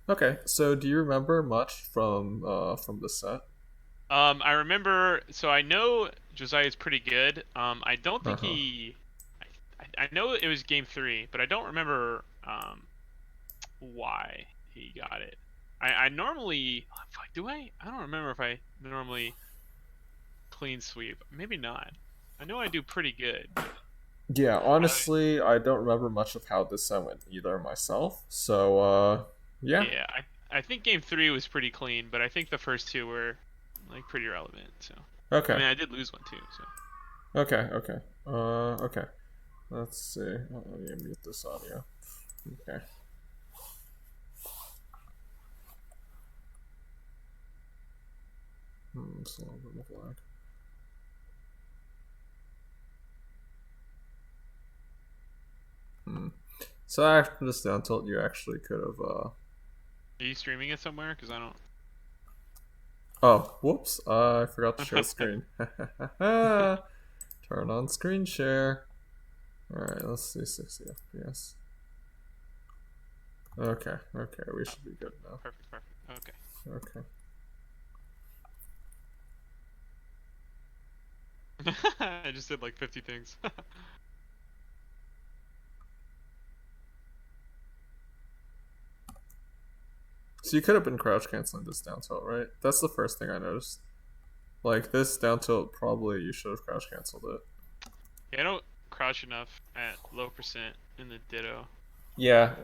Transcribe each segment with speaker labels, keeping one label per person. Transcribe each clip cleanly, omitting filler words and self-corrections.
Speaker 1: Okay, so do you remember much from the set?
Speaker 2: I remember. So I know Josiah's pretty good. I don't think
Speaker 1: Uh-huh.
Speaker 2: he. I know it was game three, but I don't remember why he got it. I normally. Fuck, do I? I don't remember if I normally clean sweep. Maybe not. I know I do pretty good, but
Speaker 1: Yeah,
Speaker 2: I,
Speaker 1: honestly, I don't remember much of how this set went either myself. So, yeah.
Speaker 2: yeah, I think game three was pretty clean, but I think the first two were like pretty relevant. So I
Speaker 1: Okay.
Speaker 2: mean, I did lose one too. So
Speaker 1: Okay. Okay. Let's see. Let me mute this audio. Okay. It's a little bit of lag. Hmm. So after this down tilt, you actually could have,
Speaker 2: are you streaming it somewhere? Because I don't.
Speaker 1: Oh, whoops. I forgot to share screen. Turn on screen share. Alright, let's see 60 FPS. Okay, we
Speaker 2: Oh,
Speaker 1: should be good now.
Speaker 2: perfect. Okay.
Speaker 1: Okay.
Speaker 2: I just did like 50 things.
Speaker 1: So you could have been crouch canceling this down tilt, right? That's the first thing I noticed. Like this down tilt, probably you should have crouch canceled it.
Speaker 2: Yeah, I don't crouch enough at low percent in the Ditto.
Speaker 1: Yeah,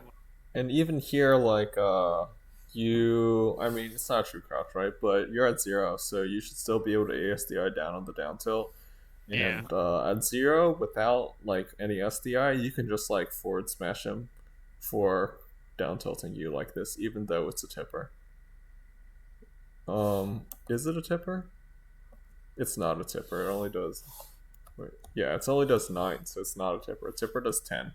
Speaker 1: and even here, like I mean, it's not a true crouch, right? But you're at zero, so you should still be able to ASDI down on the down tilt.
Speaker 2: Yeah.
Speaker 1: And at zero, without like any SDI, you can just like forward smash him for down tilting you like this, even though it's a tipper. Is it a tipper? It's not a tipper. It only does. Wait, yeah, it only does 9, so it's not a tipper. A tipper does 10.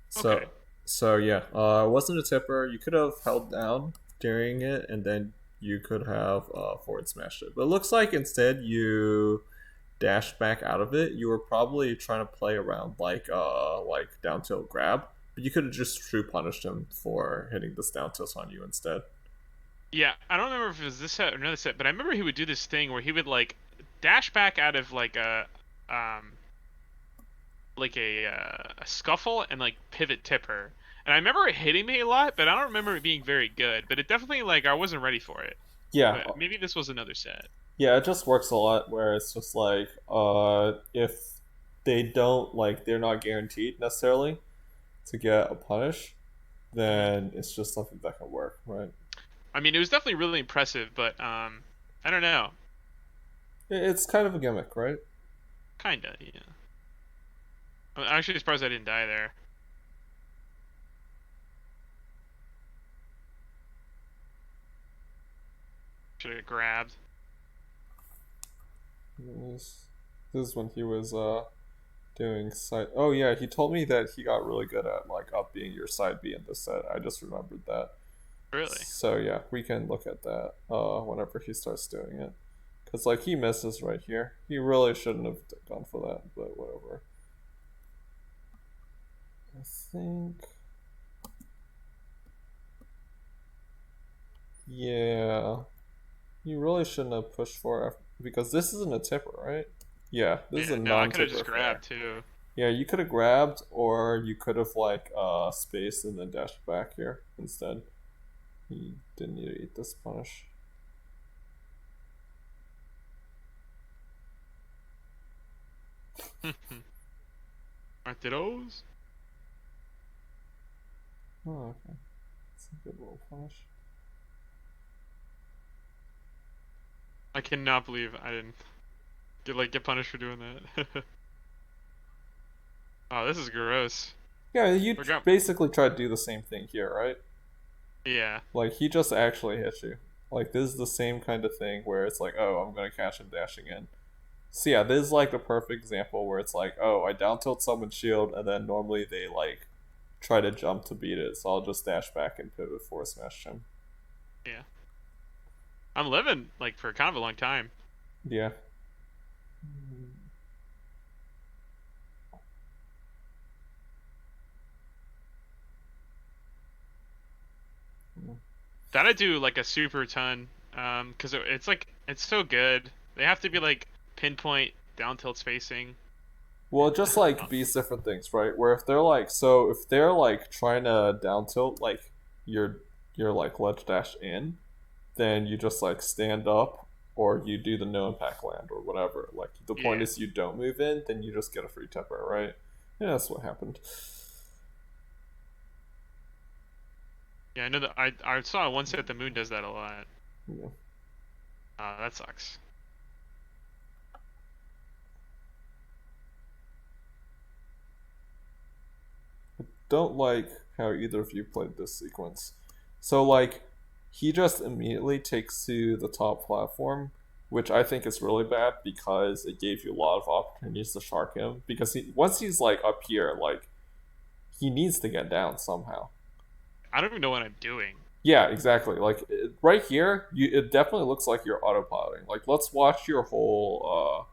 Speaker 1: So,
Speaker 2: Okay.
Speaker 1: so yeah, it wasn't a tipper. You could have held down during it, and then you could have forward smashed it. But it looks like instead you dashed back out of it. You were probably trying to play around like down tilt grab, but you could have just true punished him for hitting this down tilt on you instead.
Speaker 2: Yeah, I don't remember if it was this set or another set, but I remember he would do this thing where he would like dash back out of um a scuffle and like pivot tipper. And I remember it hitting me a lot, but I don't remember it being very good. But it definitely like I wasn't ready for it.
Speaker 1: Yeah,
Speaker 2: But maybe this was another set.
Speaker 1: yeah, it just works a lot where it's just like if they don't like they're not guaranteed necessarily to get a punish,
Speaker 2: Hmm.
Speaker 1: then it's just something that can work, right?
Speaker 2: I mean, it was definitely really impressive, but I don't know.
Speaker 1: It's kind of a gimmick, right?
Speaker 2: Kinda, yeah. I'm actually surprised I didn't die there. Should have grabbed.
Speaker 1: This is when he was doing side. Oh yeah, he told me that he got really good at like up being your side B in this set. I just remembered that.
Speaker 2: Really?
Speaker 1: So yeah, we can look at that whenever he starts doing it. Cause like he misses right here. He really shouldn't have gone for that, but whatever. I think yeah, he really shouldn't have pushed for it because this isn't a tipper, right? Yeah, this is a
Speaker 2: Yeah, no, I could have
Speaker 1: non-tipper
Speaker 2: just
Speaker 1: fair.
Speaker 2: grabbed too.
Speaker 1: Yeah, you could have grabbed or you could have like spaced and then dashed back here instead. He didn't need to eat this punish.
Speaker 2: Aren't those?
Speaker 1: Oh, okay. It's a good little punish.
Speaker 2: I cannot believe I didn't get punished for doing that. Oh, this is gross.
Speaker 1: Yeah, you
Speaker 2: Forgot.
Speaker 1: basically tried to do the same thing here, right?
Speaker 2: Yeah.
Speaker 1: Like he just actually hit you. Like this is the same kind of thing where it's like, oh, I'm gonna catch him dashing in. So yeah, this is like the perfect example where it's like, oh, I down tilt someone's shield, and then normally they like try to jump to beat it, so I'll just dash back and pivot forward smash him.
Speaker 2: Yeah. I'm living like for kind of a long time.
Speaker 1: Yeah.
Speaker 2: That I do like a super ton. Because it's like it's so good. They have to be like pinpoint down tilt spacing.
Speaker 1: Well, it just like
Speaker 2: Uh,
Speaker 1: these different things, right? Where if they're like, so if they're like trying to down tilt like your like ledge dash in, then you just like stand up or you do the no impact land or whatever. Like the point
Speaker 2: yeah.
Speaker 1: is you don't move in, then you just get a free temper, right? Yeah, that's what happened.
Speaker 2: Yeah, I know that I saw one set the moon does that a lot.
Speaker 1: Yeah.
Speaker 2: That sucks.
Speaker 1: Don't like how either of you played this sequence. So like he just immediately takes to the top platform, which I think is really bad because it gave you a lot of opportunities to shark him. Because once he's like up here, like he needs to get down somehow.
Speaker 2: I don't even know what I'm doing.
Speaker 1: Yeah, exactly. Like right here, it definitely looks like you're autopiloting. Like let's watch your whole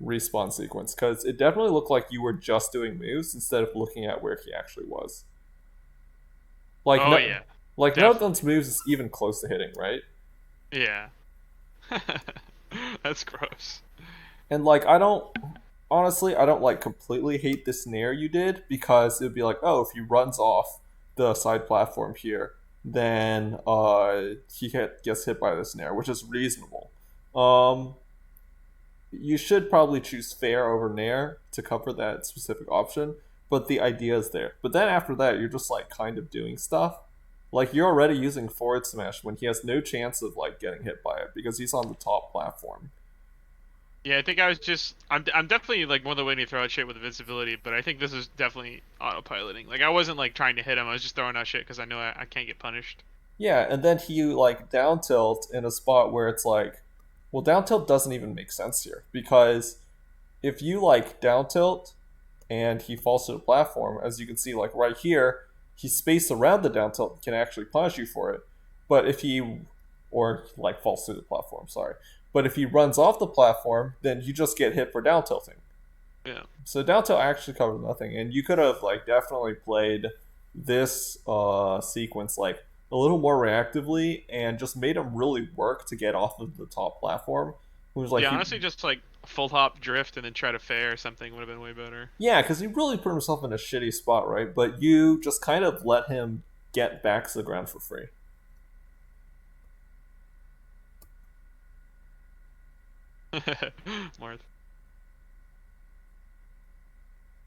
Speaker 1: respawn sequence because it definitely looked like you were just doing moves instead of looking at where he actually was. Like
Speaker 2: Oh
Speaker 1: no,
Speaker 2: yeah,
Speaker 1: like none of those
Speaker 2: definitely.
Speaker 1: moves is even close to hitting, right?
Speaker 2: Yeah. That's gross.
Speaker 1: And like I don't honestly, I don't like completely hate the snare you did because it'd be like, oh, if he runs off the side platform here, then gets hit by the snare, which is reasonable. Um, you should probably choose fair over nair to cover that specific option, but the idea is there. But then after that, you're just like kind of doing stuff. Like you're already using forward smash when he has no chance of like getting hit by it because he's on the top platform.
Speaker 2: Yeah, I think I was just I'm definitely like more than waiting to throw out shit with invincibility, but I think this is definitely autopiloting. Like I wasn't like trying to hit him, I was just throwing out shit because I know I can't get punished.
Speaker 1: Yeah, and then he like down tilt in a spot where it's like, well, down tilt doesn't even make sense here because if you like down tilt and he falls to the platform, as you can see, like right here, he's spaced around the down tilt and can actually punish you for it. But if he, or like falls to the platform, sorry. But if he runs off the platform, then you just get hit for down tilting.
Speaker 2: Yeah.
Speaker 1: So down tilt actually covered nothing, and you could have like definitely played this sequence like a little more reactively and just made him really work to get off of the top platform. It was like
Speaker 2: Yeah,
Speaker 1: he,
Speaker 2: honestly, just like full hop drift and then try to fair or something would have been way better.
Speaker 1: yeah, because he really put himself in a shitty spot, right? But you just kind of let him get back to the ground for free.
Speaker 2: Marth.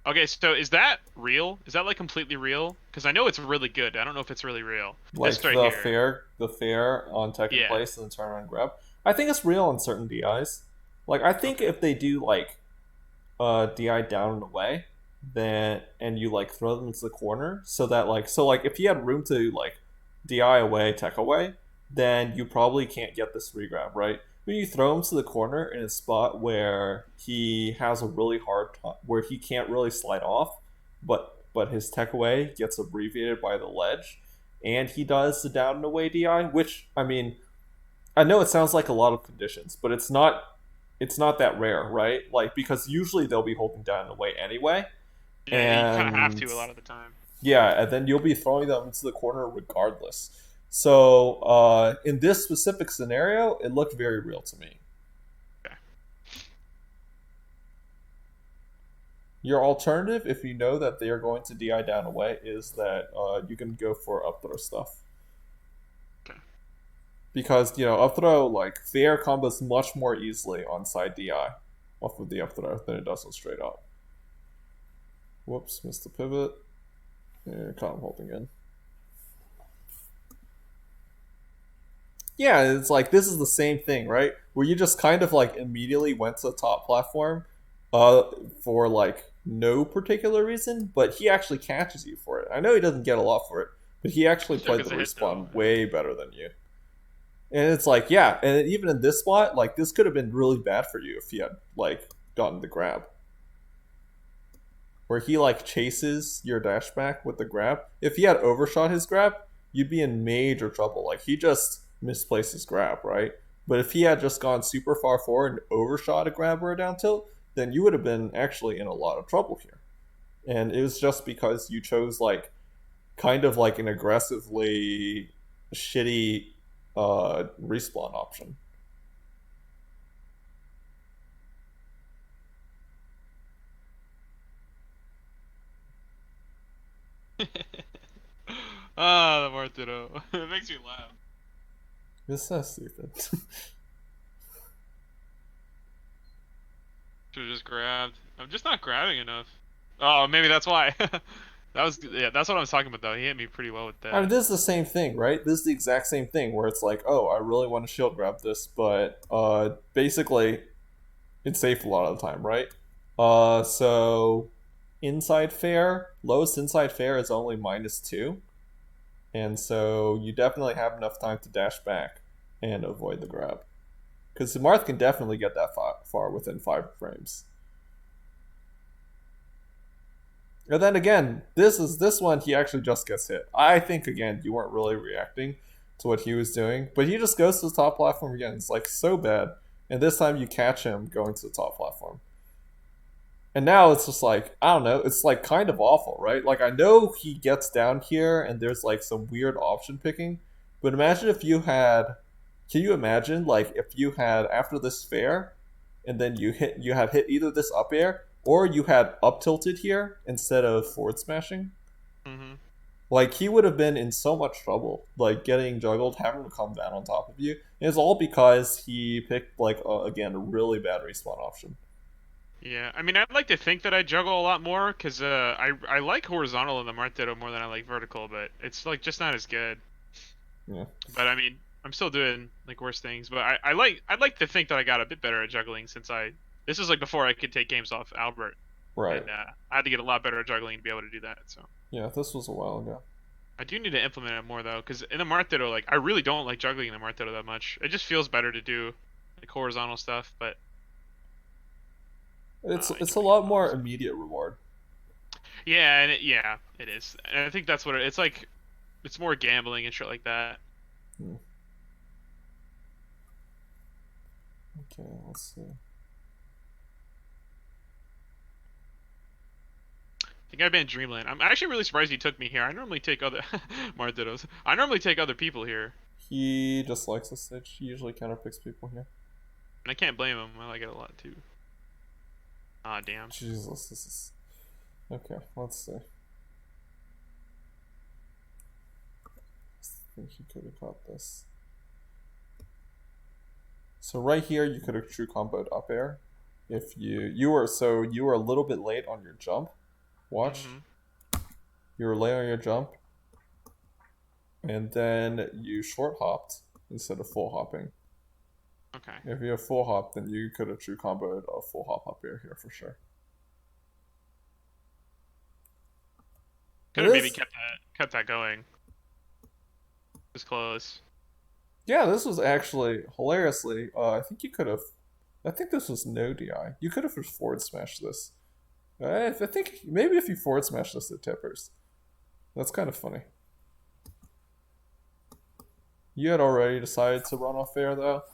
Speaker 2: Okay, so is that real? Is that like completely real? Because I know it's really good. I don't know if it's really real.
Speaker 1: Like
Speaker 2: This right here.
Speaker 1: the fair on tech in
Speaker 2: Yeah.
Speaker 1: place and then turn around and grab. I think it's real on certain DIs. Like I think
Speaker 2: Okay.
Speaker 1: if they do like DI down and away, then and you like throw them into the corner so that like if you had room to like DI away, tech away, then you probably can't get this regrab, right? When you throw him to the corner in a spot where he has a really hard time, where he can't really slide off, but his tech away gets abbreviated by the ledge, and he does the down and away DI, which I mean, I know it sounds like a lot of conditions, but it's not that rare, right? Like because usually they'll be holding down and away anyway,
Speaker 2: Yeah, you kind of have
Speaker 1: and
Speaker 2: to a lot of the time.
Speaker 1: yeah, and then you'll be throwing them into the corner regardless. So in this specific scenario, it looked very real to me.
Speaker 2: Okay.
Speaker 1: Your alternative, if you know that they are going to DI down away, is that you can go for up throw stuff
Speaker 2: Okay.
Speaker 1: because up throw like fair combos much more easily on side DI off of the up throw than it does on straight up. Whoops, missed the pivot. Yeah, caught him holding in. Yeah, it's like this is the same thing, right? Where you just kind of like immediately went to the top platform, uh, for like no particular reason, but he actually catches you for it. I know he doesn't get a lot for it, but he actually
Speaker 2: Still
Speaker 1: played
Speaker 2: gets
Speaker 1: the
Speaker 2: a hit though.
Speaker 1: respawn way better than you. And it's like, yeah, and even in this spot, like this could have been really bad for you if he had like gotten the grab. Where he like chases your dash back with the grab. If he had overshot his grab, you'd be in major trouble. Like he just misplaced his grab, right? But if he had just gone super far forward and overshot a grab or a down tilt, then you would have been actually in a lot of trouble here. And it was just because you chose like kind of like an aggressively shitty respawn option.
Speaker 2: Ah, the Martino. It makes me laugh.
Speaker 1: It's so stupid.
Speaker 2: Should've just grabbed. I'm just not grabbing enough. Oh, maybe that's why. That was yeah. That's what I was talking about though. He hit me pretty well with
Speaker 1: I mean,
Speaker 2: that.
Speaker 1: this is the same thing, right? This is the exact same thing where it's like, oh, I really want to shield grab this, but basically, it's safe a lot of the time, right? So inside fair, lowest inside fair is only -2, and so you definitely have enough time to dash back and avoid the grab. Because Marth can definitely get that far within 5 frames. And then again, this one he actually just gets hit. I think again you weren't really reacting to what he was doing, but he just goes to the top platform again. It's like so bad, and this time you catch him going to the top platform. And now it's just like I don't know. It's like kind of awful, right? Like I know he gets down here and there's like some weird option picking, but imagine if you had. Can you imagine like if you had after this fair, and then you had hit either this up air or you had up tilted here instead of forward smashing?
Speaker 2: Hmm.
Speaker 1: Like he would have been in so much trouble, like getting juggled, having to come down on top of you. And it's all because he picked like again a really bad respawn option.
Speaker 2: Yeah, I mean, I'd like to think that I juggle a lot more because I like horizontal in the Martino more than I like vertical, but it's like just not as good.
Speaker 1: Yeah,
Speaker 2: But I mean, I'm still doing like worse things. But I'd like to think that I got a bit better at juggling since I this is like before I could take games off Albert,
Speaker 1: right.
Speaker 2: and I had to get a lot better at juggling to be able to do that. So
Speaker 1: Yeah, this was a while ago.
Speaker 2: I do need to implement it more though, because in the Martino, like I really don't like juggling in the Martino that much. It just feels better to do like horizontal stuff, but I
Speaker 1: It's
Speaker 2: can't
Speaker 1: a
Speaker 2: make it
Speaker 1: lot
Speaker 2: pop.
Speaker 1: more immediate reward.
Speaker 2: Yeah, and yeah, it is. And I think that's what it's like. It's more gambling and shit like that.
Speaker 1: Hmm. Okay, let's see.
Speaker 2: I think I banned Dreamland. I'm actually really surprised he took me here. I normally take other Martinos. I normally take other people here,
Speaker 1: He just likes this stage. He usually counterpicks people here.
Speaker 2: and I can't blame him. I like it a lot too. Ah, damn.
Speaker 1: Jesus, this is okay. Let's see. I think he could have caught this. So right here, you could have true comboed up air. If you were a little bit late on your jump. Watch,
Speaker 2: Mhm.
Speaker 1: you were late on your jump, and then you short hopped instead of full hopping.
Speaker 2: Okay.
Speaker 1: If you have full hop, then you could have true comboed a full hop up air here for sure.
Speaker 2: Could
Speaker 1: It
Speaker 2: have maybe
Speaker 1: is,
Speaker 2: kept that going. It was close.
Speaker 1: yeah. This was actually hilariously. I think you could have. I think this was no DI. You could have just forward smashed this. I think maybe if you forward smash this at tippers, that's kind of funny. You had already decided to run off air though.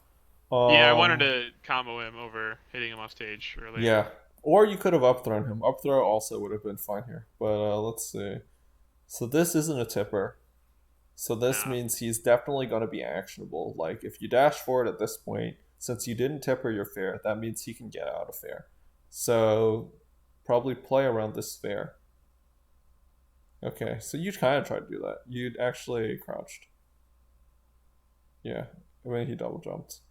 Speaker 2: Yeah, I wanted
Speaker 1: Um,
Speaker 2: to combo him over hitting him off stage earlier.
Speaker 1: yeah. Or you could have up thrown him. Up throw also would have been fine here. But let's see. So this isn't a tipper. So this
Speaker 2: No.
Speaker 1: means he's definitely going to be actionable. Like if you dash forward at this point, since you didn't tipper your fair, that means he can get out of fair. So probably play around this fair. Okay, so you kind of tried to do that. You'd actually crouched. Yeah, I mean he double jumped.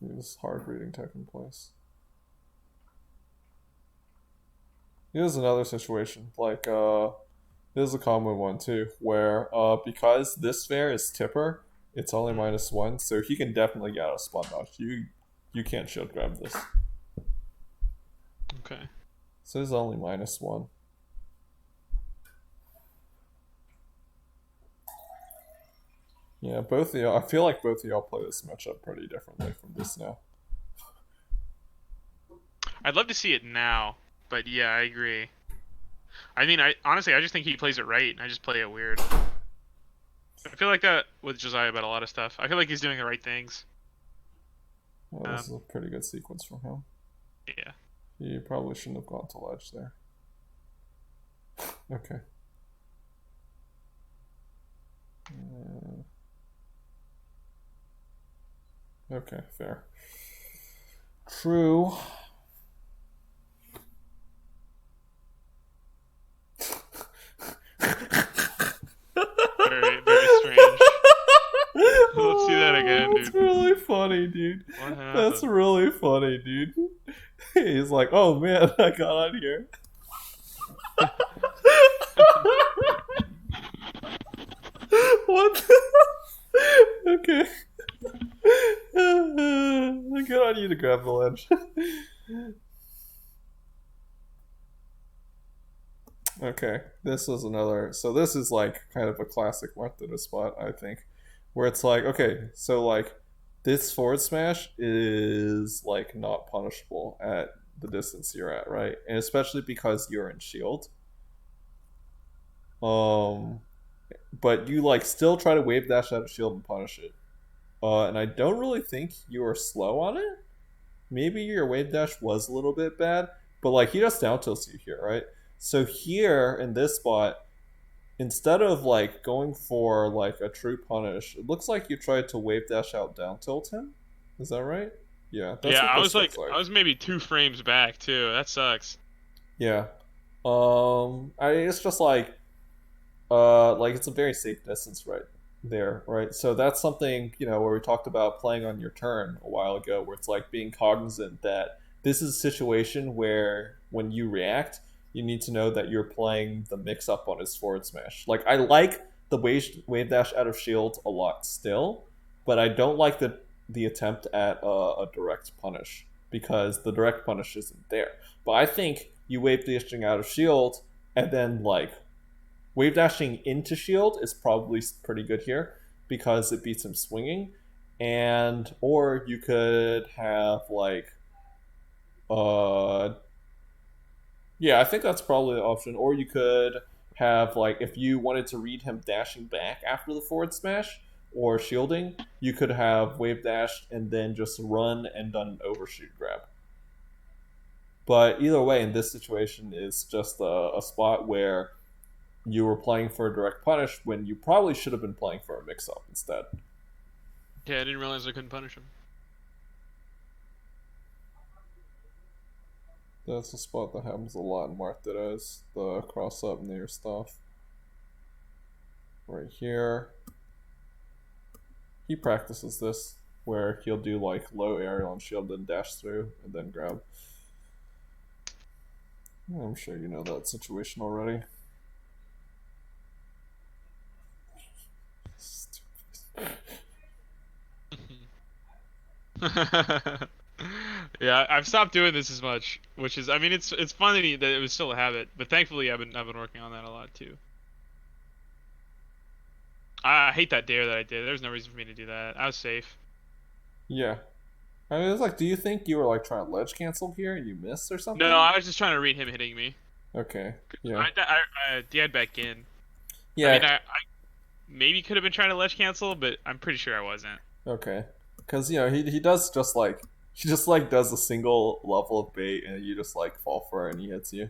Speaker 1: It was hard reading tech in place. Here's another situation, like there's a common one too, where because this fair is tipper, it's only
Speaker 2: Mm,
Speaker 1: -1, so he can definitely get out of spot dodge. You can't shield grab this.
Speaker 2: okay.
Speaker 1: So it's only -1. Yeah, both of y'all I feel like both of y'all play this matchup pretty differently from this now.
Speaker 2: I'd love to see it now, but yeah, I agree. I mean, I honestly, I just think he plays it right, and I just play it weird. I feel like that with Josiah about a lot of stuff. I feel like he's doing the right things.
Speaker 1: Well, this is a pretty good sequence from him.
Speaker 2: Yeah.
Speaker 1: You probably shouldn't have gone to ledge there. Okay. Okay, fair. True.
Speaker 2: Very, very strange. Let's see that again,
Speaker 1: Oh, that's
Speaker 2: dude.
Speaker 1: really funny, dude.
Speaker 2: What
Speaker 1: That's
Speaker 2: happened?
Speaker 1: really funny, dude. He's like, oh man, I got on here. What? Okay. Good on you to grab the ledge. Okay, this is another. So this is like kind of a classic Martha spot, I think, where it's like, okay, so like this forward smash is like not punishable at the distance you're at, right? And especially because you're in shield. Um, but you like still try to wave dash out of shield and punish it. And I don't really think you were slow on it. Maybe your wave dash was a little bit bad, but like he just down tilts you here, right? So here in this spot, instead of like going for like a true punish, it looks like you tried to wave dash out down tilt him. Is that right? Yeah, that's
Speaker 2: Yeah,
Speaker 1: what
Speaker 2: I
Speaker 1: this
Speaker 2: was
Speaker 1: looks
Speaker 2: like,
Speaker 1: like.
Speaker 2: I was maybe 2 frames back too. That sucks.
Speaker 1: Yeah. It's just like it's a very safe distance right there, right? So that's something, where we talked about playing on your turn a while ago, where it's like being cognizant that this is a situation where when you react, you need to know that you're playing the mix up on his forward smash. Like I like the wave dash out of shield a lot still, but I don't like the attempt at a direct punish because the direct punish isn't there. But I think you wave dashing out of shield and then like wave dashing into shield is probably pretty good here because it beats him swinging, and or you could have like uh yeah, I think that's probably the option. Or you could have like if you wanted to read him dashing back after the forward smash or shielding, you could have wave dash and then just run and done an overshoot grab. But either way, in this situation, is just a spot where you were playing for a direct punish when you probably should have been playing for a mix up instead.
Speaker 2: Yeah, I didn't realize I couldn't punish him.
Speaker 1: That's a spot that happens a lot in Martires, the cross up near stuff. Right here. He practices this where he'll do like low aerial and shield and dash through and then grab. I'm sure you know that situation already.
Speaker 2: Yeah, I've stopped doing this as much, which is, I mean, it's funny that it was still a habit, but thankfully I've been working on that a lot too. I hate that dare that I did. There's no reason for me to do that. I was safe.
Speaker 1: Yeah. I mean, it's like, do you think you were like trying to ledge cancel here and you missed or
Speaker 2: No,
Speaker 1: something?
Speaker 2: I was just trying to read him hitting me.
Speaker 1: Okay. Yeah.
Speaker 2: I DI'd back in. I mean,
Speaker 1: Yeah.
Speaker 2: I maybe could have been trying to ledge cancel, but I'm pretty sure I wasn't.
Speaker 1: Okay. Because he does just like he just like does a single level of bait and you just like fall for it and he hits you,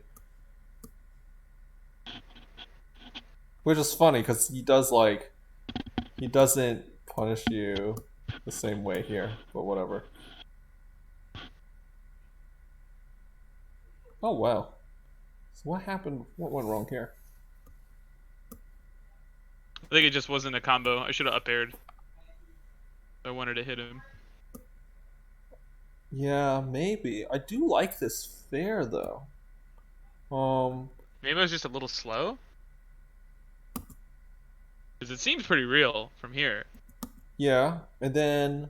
Speaker 1: which is funny because he doesn't punish you the same way here, but whatever. Oh wow. So what happened? What went wrong here?
Speaker 2: I think it just wasn't a combo. I should have up aired. I wanted to hit him.
Speaker 1: Yeah, maybe. I do like this fair though. Um,
Speaker 2: Maybe I was just a little slow. Because it seems pretty real from here.
Speaker 1: yeah, and then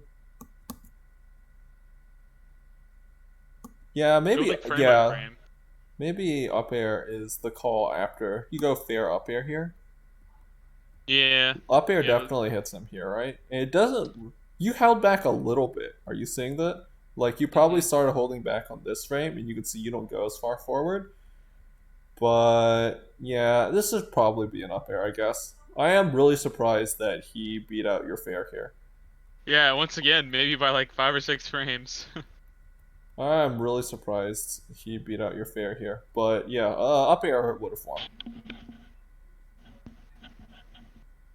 Speaker 1: yeah,
Speaker 2: Go
Speaker 1: maybe
Speaker 2: like frame by
Speaker 1: yeah,
Speaker 2: frame.
Speaker 1: maybe up air is the call after you go fair up air here.
Speaker 2: Yeah.
Speaker 1: Up air
Speaker 2: Yeah.
Speaker 1: definitely hits him here, right? And it doesn't. You held back a little bit. Are you seeing that? Like you probably
Speaker 2: Hmm.
Speaker 1: started holding back on this frame, and you can see you don't go as far forward. But yeah, this would probably be an up air, I guess. I am really surprised that he beat out your fair here.
Speaker 2: Yeah, once again, maybe by like 5 or 6 frames.
Speaker 1: I'm really surprised he beat out your fair here. But yeah, up air would have won.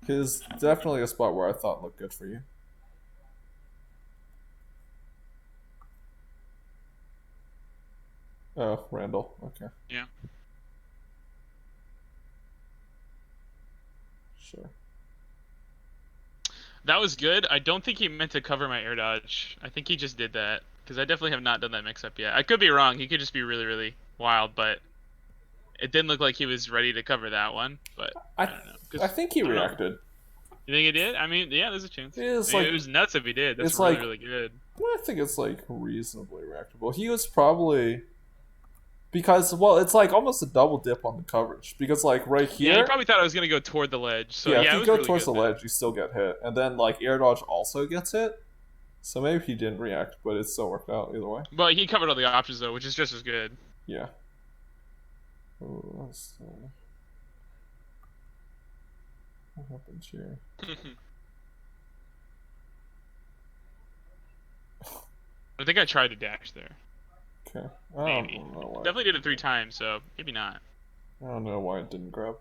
Speaker 1: His definitely a spot where I thought looked good for you. Oh, Randall. Okay,
Speaker 2: Yeah.
Speaker 1: sure.
Speaker 2: That was good. I don't think he meant to cover my air dodge. I think he just did that because I definitely have not done that mix up yet. I could be wrong. He could just be really, really wild, but it didn't look like he was ready to cover that one. But
Speaker 1: I
Speaker 2: I don't know
Speaker 1: I
Speaker 2: because
Speaker 1: think he
Speaker 2: I don't know.
Speaker 1: reacted.
Speaker 2: You think he did? I mean, yeah, there's a chance.
Speaker 1: It's
Speaker 2: It
Speaker 1: like
Speaker 2: was nuts if he did. That's
Speaker 1: it's
Speaker 2: really,
Speaker 1: like
Speaker 2: really good.
Speaker 1: I think it's like reasonably reactable. He was probably because well, it's like almost a double dip on the coverage because like right
Speaker 2: Yeah, he
Speaker 1: here,
Speaker 2: probably thought I was gonna go toward the ledge. So
Speaker 1: yeah, if
Speaker 2: yeah, it
Speaker 1: you
Speaker 2: was
Speaker 1: go
Speaker 2: really
Speaker 1: towards
Speaker 2: good
Speaker 1: the
Speaker 2: then.
Speaker 1: ledge, you still get hit, and then like air dodge also gets hit. So maybe he didn't react, but it still worked out either way.
Speaker 2: But he covered all the options though, which is just as good.
Speaker 1: Yeah. What happened here?
Speaker 2: I think I tried to dash there.
Speaker 1: Okay. I
Speaker 2: Maybe.
Speaker 1: don't know why.
Speaker 2: Definitely did it 3 times, so maybe not.
Speaker 1: I don't know why it didn't grab.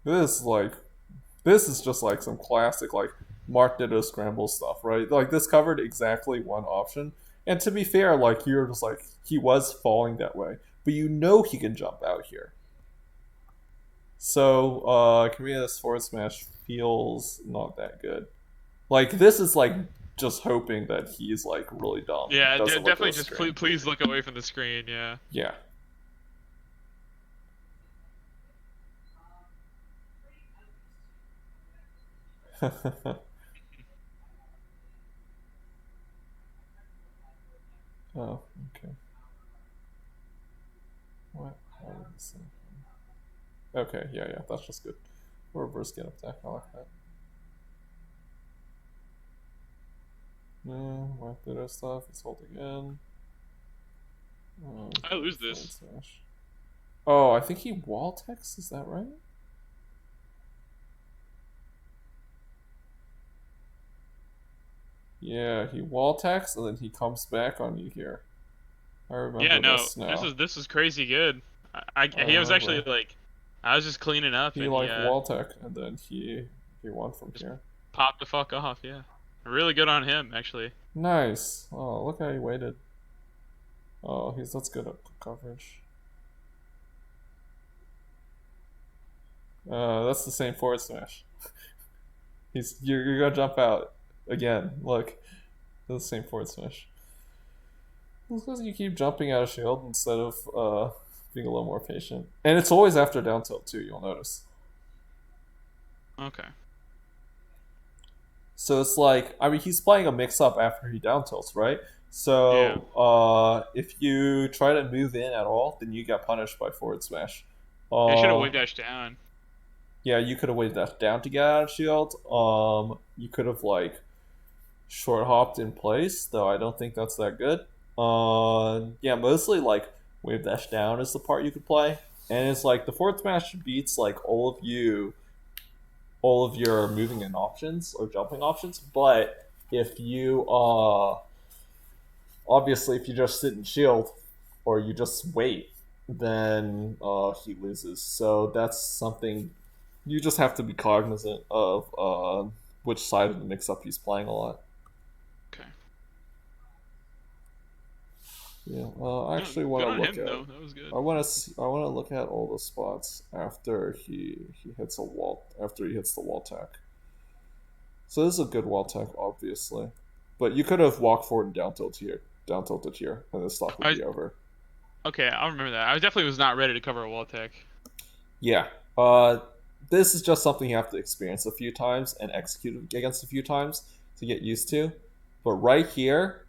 Speaker 1: This like this is just like some classic like Mark Ditto scramble stuff, right? Like this covered exactly one option. And to be fair, like you're just like he was falling that way, but you know he can jump out here. So Kamiya's forward smash feels not that good. Like this is like just hoping that he's like really dumb and
Speaker 2: Yeah,
Speaker 1: doesn't look at
Speaker 2: definitely
Speaker 1: the
Speaker 2: just
Speaker 1: screen.
Speaker 2: please look away from the screen, yeah.
Speaker 1: Yeah. Oh, okay. What? How did this thing- Okay, yeah, yeah, that's just good. Reverse get attack, I like that. No, wipe the stuff, it's hold again.
Speaker 2: I lose
Speaker 1: Forward
Speaker 2: this.
Speaker 1: slash. Oh, I think he wall text, is that right? Yeah, he wall text and then he comes back on you here. I
Speaker 2: Yeah,
Speaker 1: remember
Speaker 2: no,
Speaker 1: this now.
Speaker 2: this is crazy good.
Speaker 1: I
Speaker 2: He was actually
Speaker 1: remember.
Speaker 2: like, I was just cleaning up
Speaker 1: He
Speaker 2: and
Speaker 1: like wall tech and then he won from
Speaker 2: just
Speaker 1: here.
Speaker 2: popped the fuck off. Yeah, really good on him actually.
Speaker 1: Nice. Oh, look how he waited. Oh, he's that's good at coverage. That's the same forward smash. You're gonna jump out again. Look, that's the same forward smash. It's because you keep jumping out of shield instead of being a little more patient. And it's always after down tilt too. You'll notice.
Speaker 2: Okay.
Speaker 1: So it's like I mean he's playing a mix up after he down tilts, right?
Speaker 2: Yeah.
Speaker 1: So if you try to move in at all, then you get punished by forward smash.
Speaker 2: Yeah, I should have
Speaker 1: Uh,
Speaker 2: wave dashed down.
Speaker 1: yeah, you could have waited that down to get out of shield. You could have like short hopped in place, though I don't think that's that good. Yeah, mostly like wave dash down is the part you could play, and it's like the forward smash beats like all of your moving in options or jumping options. But if you obviously if you just sit and shield or you just wait, then he loses. So that's something you just have to be cognizant of which side of the mix up he's playing a lot.
Speaker 2: Okay.
Speaker 1: Yeah, I
Speaker 2: No,
Speaker 1: actually want
Speaker 2: good
Speaker 1: to
Speaker 2: on
Speaker 1: look
Speaker 2: him
Speaker 1: at.
Speaker 2: though. That was good.
Speaker 1: I want to look at all the spots after he hits a wall after he hits the wall tack. So this is a good wall tack, obviously, but you could have walked forward and down tilted here, and the stock would
Speaker 2: I
Speaker 1: be over.
Speaker 2: Okay, I'll remember that. I definitely was not ready to cover a wall tech.
Speaker 1: Yeah. This is just something you have to experience a few times and execute against a few times to get used to. But right here,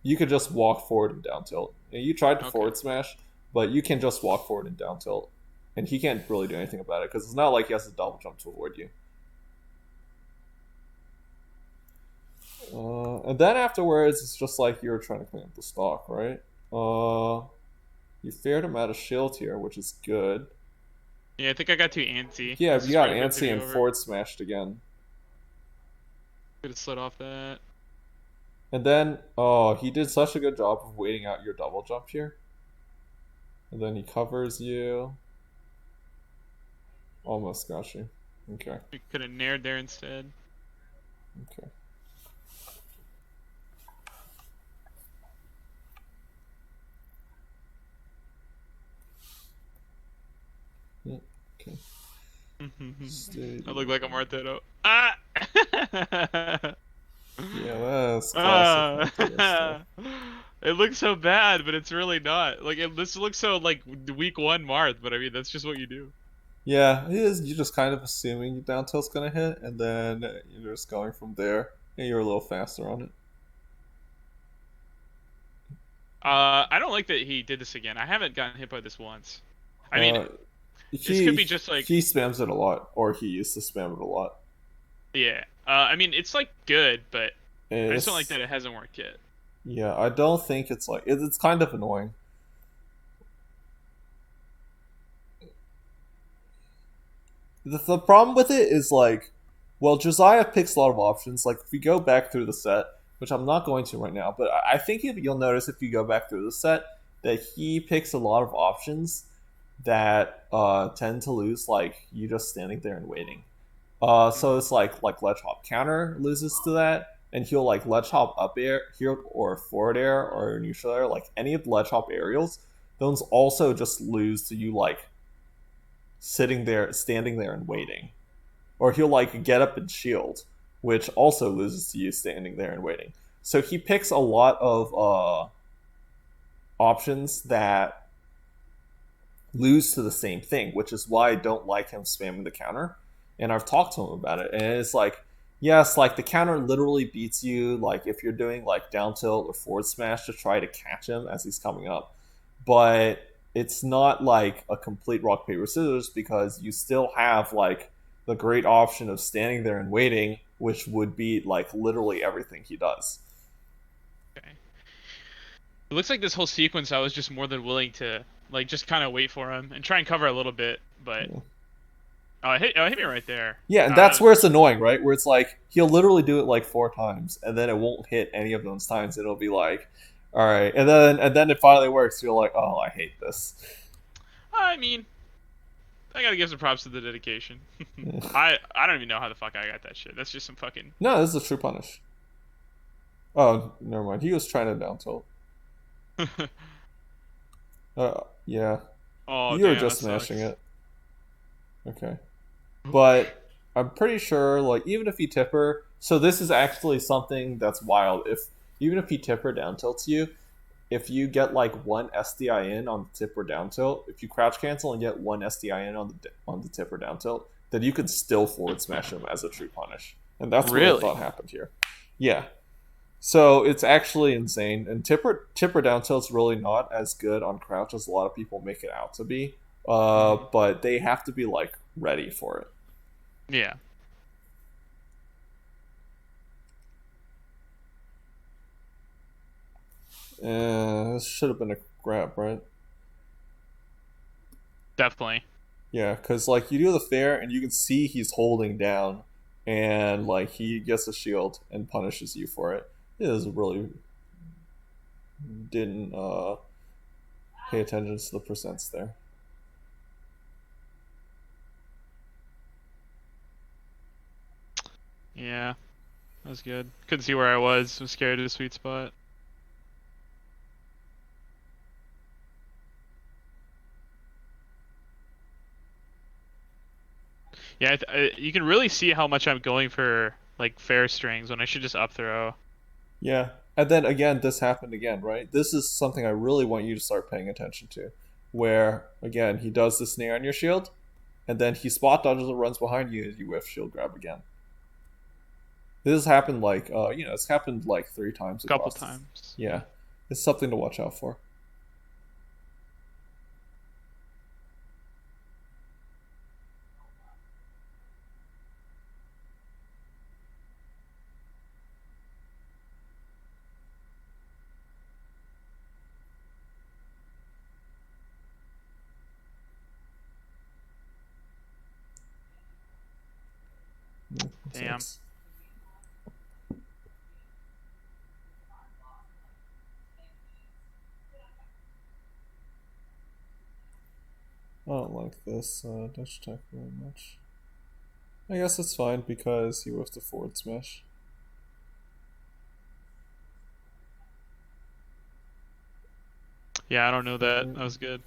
Speaker 1: you could just walk forward and down tilt. And you tried to
Speaker 2: Okay.
Speaker 1: forward smash, but you can just walk forward and down tilt. And he can't really do anything about it because it's not like he has to double jump to avoid you. And then afterwards, it's just like you're trying to clean up the stock, right? You fared him out of shield here, which is good.
Speaker 2: Yeah, I think I got too antsy.
Speaker 1: Yeah,
Speaker 2: This
Speaker 1: you
Speaker 2: is
Speaker 1: got
Speaker 2: probably meant to
Speaker 1: antsy
Speaker 2: be
Speaker 1: and
Speaker 2: over.
Speaker 1: forward smashed again.
Speaker 2: Could have slid off that.
Speaker 1: And then, oh, he did such a good job of waiting out your double jump here. And then he covers you. Almost got you. Okay.
Speaker 2: You could have nared there instead.
Speaker 1: Okay. Yeah. Okay.
Speaker 2: I
Speaker 1: Steady.
Speaker 2: look like a Martino. Ah!
Speaker 1: Yeah, that's classic Martino stuff.
Speaker 2: Ah! It looks so bad, but it's really not. Like this looks so like week one Marth, but I mean that's just what you do.
Speaker 1: Yeah, it is. You're just kind of assuming down tilt's gonna hit, and then you're just going from there, and you're a little faster on it.
Speaker 2: I don't like that he did this again. I haven't gotten hit by this once. I mean,
Speaker 1: Uh,
Speaker 2: this could
Speaker 1: he
Speaker 2: be just like
Speaker 1: he spams it a lot, or he used to spam it a lot.
Speaker 2: yeah. I mean it's like good, but I
Speaker 1: And
Speaker 2: just don't like
Speaker 1: it's
Speaker 2: that it hasn't worked yet.
Speaker 1: yeah, I don't think it's like it's kind of annoying. The problem with it is like, well, Josiah picks a lot of options. Like if you go back through the set, which I'm not going to right now, but I think if you'll notice if you go back through the set that he picks a lot of options that tend to lose like you just standing there and waiting. So it's like ledge hop counter loses to that, and he'll like ledge hop up air here or forward air or neutral air, like any of the ledge hop aerials. Those also just lose to you like sitting there, standing there and waiting, or he'll like get up and shield, which also loses to you standing there and waiting. So he picks a lot of options that lose to the same thing, which is why I don't like him spamming the counter. And I've talked to him about it, and it's like, yes, like the counter literally beats you, like if you're doing like down tilt or forward smash to try to catch him as he's coming up, but it's not like a complete rock paper scissors because you still have like the great option of standing there and waiting, which would be like literally everything he does.
Speaker 2: Okay. It looks like this whole sequence I was just more than willing to like just kind of wait for him and try and cover a little bit, but
Speaker 1: Yeah.
Speaker 2: hit me right there.
Speaker 1: Yeah, and that's where it's annoying, right? Where it's like he'll literally do it like 4 times, and then it won't hit any of those times. It'll be like, all right, and then it finally works. You're like, oh, I hate this.
Speaker 2: I mean, I gotta give some props to the dedication.
Speaker 1: Yeah.
Speaker 2: I don't even know how the fuck I got that shit. That's just some fucking.
Speaker 1: No, this is a true punish. Oh, never mind. He was trying to down tilt. Yeah,
Speaker 2: Oh
Speaker 1: you were
Speaker 2: damn,
Speaker 1: just
Speaker 2: that
Speaker 1: smashing
Speaker 2: sucks.
Speaker 1: it. Okay, but I'm pretty sure, like, even if he tipper, so this is actually something that's wild. If even if he tipper down tilts you, if you get like one SDI in on the tip or down tilt, if you crouch cancel and get one SDI in on the tip or down tilt, then you can still forward smash him as a true punish, and that's what I thought
Speaker 2: Really?
Speaker 1: happened here. Yeah, so it's actually insane, and tipper down tilt's really not as good on crouch as a lot of people make it out to be.
Speaker 2: Hmm.
Speaker 1: But they have to be like ready for it.
Speaker 2: Yeah.
Speaker 1: This should have been a grab, right?
Speaker 2: Definitely.
Speaker 1: Yeah, because like you do the fair and you can see he's holding down, and like he gets a shield and punishes you for it. It is really didn't pay attention to the percents there.
Speaker 2: Yeah. That was good. Couldn't see where I was. I'm scared of the sweet spot. Yeah, you can really see how much I'm going for like fair strings when I should just up throw.
Speaker 1: Yeah, and then again, this happened again, right? This is something I really want you to start paying attention to, where again he does the snare on your shield, and then he spot dodges and runs behind you, and you whiff shield grab again. This has happened like it's happened like 3 times
Speaker 2: Couple
Speaker 1: across this.
Speaker 2: times.
Speaker 1: Yeah, it's something to watch out for. Yeah, that
Speaker 2: Damn.
Speaker 1: sucks. don't like this dash attack very much. I guess it's fine because he was the forward smash.
Speaker 2: Yeah, I don't know that. That was good.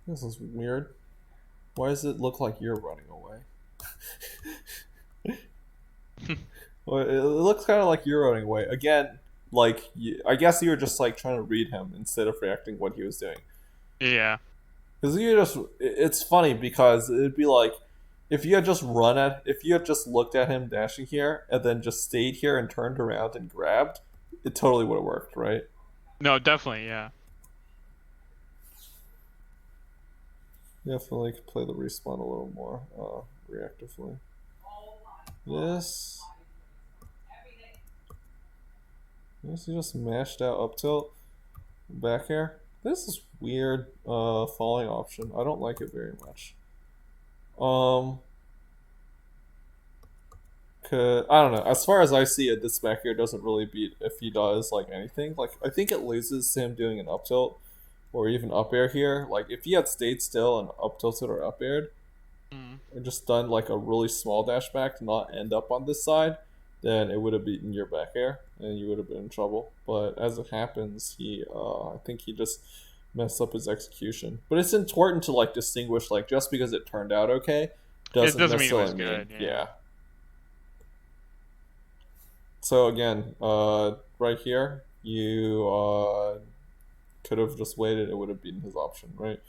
Speaker 1: This is weird. Why does it look like you're running away? Well, it looks kind of like you're running away. Again, like, I guess you were just like trying to read him instead of reacting what he was doing.
Speaker 2: Yeah.
Speaker 1: Because it's funny because it'd be like, if you had just if you had just looked at him dashing here and then just stayed here and turned around and grabbed, it totally would have worked, right?
Speaker 2: No, definitely, yeah.
Speaker 1: Definitely could play the respawn a little more reactively. This. Yes, he just mashed out up tilt. Back air. This is weird falling option. I don't like it very much. I don't know. As far as I see it, this back air doesn't really beat if he does like anything. Like I think it loses to him doing an up tilt or even up air here. Like if he had stayed still and up tilted or up aired and just done like a really small dash back to not end up on this side, then it would have beaten your back air and you would have been in trouble. But as it happens, I think he just messed up his execution. But it's important to like distinguish like just because it turned out okay
Speaker 2: It
Speaker 1: doesn't
Speaker 2: doesn't mean it was
Speaker 1: necessarily mean
Speaker 2: good.
Speaker 1: yeah. So again, right here, you could have just waited. It would have beaten his option, right?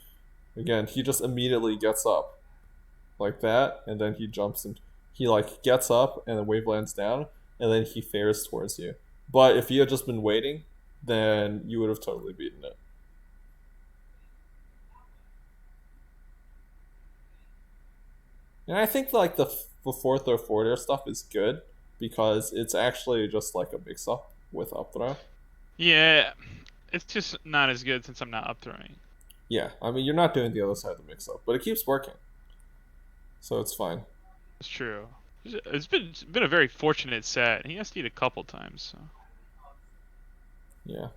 Speaker 1: Again, he just immediately gets up like that, and then he jumps and he like gets up, and the wave lands down, and then he fares towards you. But if you had just been waiting, then you would have totally beaten it. And I think like the fourth or forward air stuff is good because it's actually just like a mix up with up throw.
Speaker 2: Yeah, it's just not as good since I'm not up throwing.
Speaker 1: Yeah, I mean you're not doing the other side of the mix up, but it keeps working, so it's fine.
Speaker 2: It's true. It's been a very fortunate set. He has to eat a couple times. So.
Speaker 1: Yeah.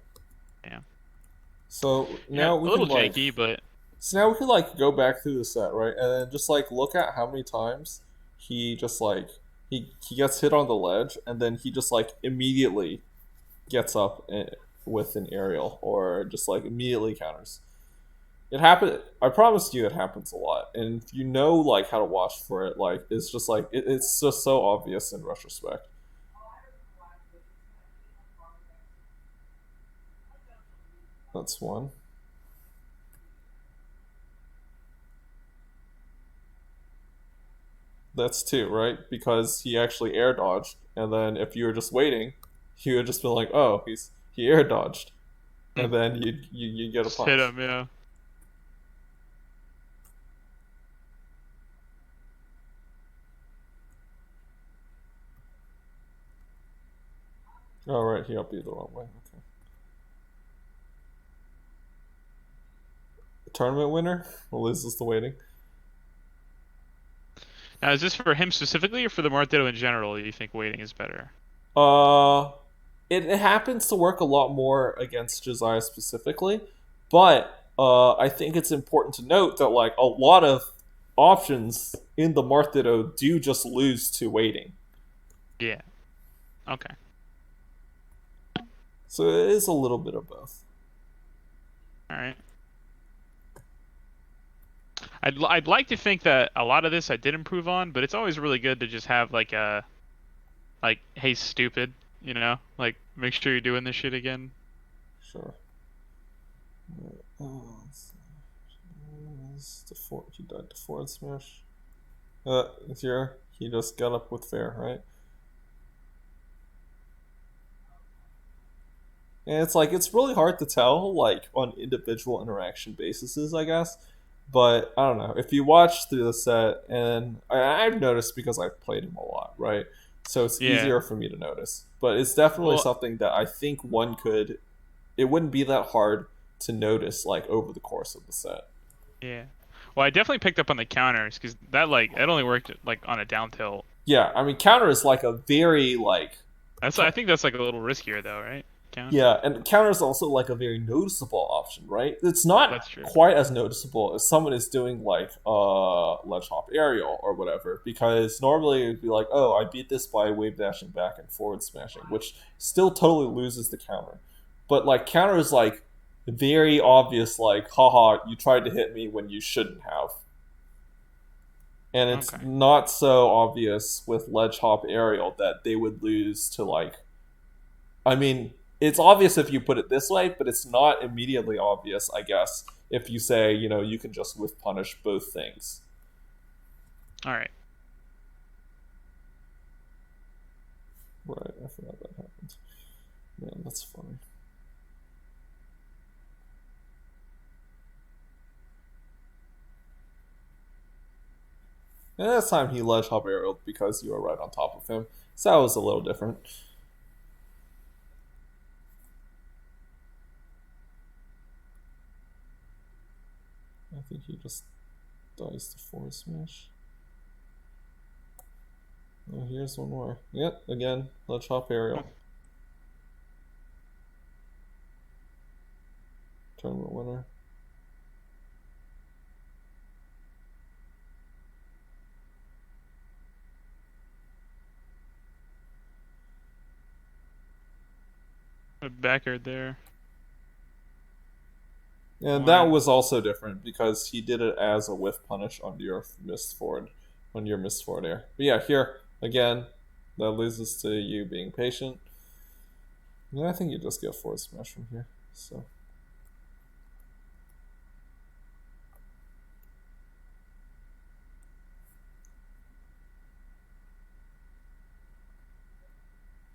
Speaker 2: Yeah.
Speaker 1: So
Speaker 2: Yeah,
Speaker 1: now
Speaker 2: a
Speaker 1: we can
Speaker 2: little
Speaker 1: like
Speaker 2: janky, but
Speaker 1: like go back through the set, right? And then just like look at how many times he just like he gets hit on the ledge and then he just like immediately gets up with an aerial or just like immediately counters. It happen. I promise you, it happens a lot, and if you know like how to watch for it, like it's just like it's just so obvious in retrospect. That's one. That's two, right? Because he actually air dodged, and then if you were just waiting, you would just be like, "Oh, he air dodged," and then you get a
Speaker 2: just hit
Speaker 1: punch.
Speaker 2: him. Yeah.
Speaker 1: Oh right, he up you the wrong way. Okay. Tournament winner loses the waiting.
Speaker 2: Now, is this for him specifically or for the Martino in general? You think waiting is better?
Speaker 1: Uh, it happens to work a lot more against Josiah specifically, but I think it's important to note that like a lot of options in the Martino do just lose to waiting.
Speaker 2: Yeah. Okay.
Speaker 1: So it is a little bit of both.
Speaker 2: All right. I'd like to think that a lot of this I did improve on, but it's always really good to just have like a hey stupid, like make sure you're doing this shit again.
Speaker 1: Sure. Oh, he died to forward smash. Here he just got up with fair, right? And it's like it's really hard to tell, like on individual interaction bases, I guess. But I don't know if you watch through the set, and I've noticed because I've played him a lot, right? So it's
Speaker 2: Yeah.
Speaker 1: easier for me to notice. But it's definitely
Speaker 2: Well,
Speaker 1: something that I think one could. It wouldn't be that hard to notice, like over the course of the set.
Speaker 2: yeah. Well, I definitely picked up on the counters because that it only worked like on a down tilt.
Speaker 1: Yeah, I mean counter is like a very like
Speaker 2: I think that's like a little riskier though, right? count.
Speaker 1: Yeah, and counter is also like a very noticeable option, right? It's not
Speaker 2: That's true.
Speaker 1: quite as noticeable as someone is doing like ledge hop aerial or whatever, because normally it'd be like, oh, I beat this by wave dashing back and forward smashing, which still totally loses the counter. But like counter is like very obvious, like, haha, you tried to hit me when you shouldn't have. And it's
Speaker 2: Okay.
Speaker 1: not so obvious with ledge hop aerial that they would lose to like, I mean, it's obvious if you put it this way, but it's not immediately obvious, I guess, if you say, you can just whiff punish both things.
Speaker 2: All right.
Speaker 1: Right, I forgot that happened. Man, that's funny. And this time he ledge hop aerialed because you were right on top of him. So that was a little different. I think he just dies to forward smash. Oh, here's one more. Yep, again, ledge hop aerial. Tournament winner.
Speaker 2: A backguard there.
Speaker 1: And that
Speaker 2: One.
Speaker 1: was also different because he did it as a whiff punish on your missed forward air. But yeah, here again, that loses to you being patient. Yeah, I think you just get forward smash from here. So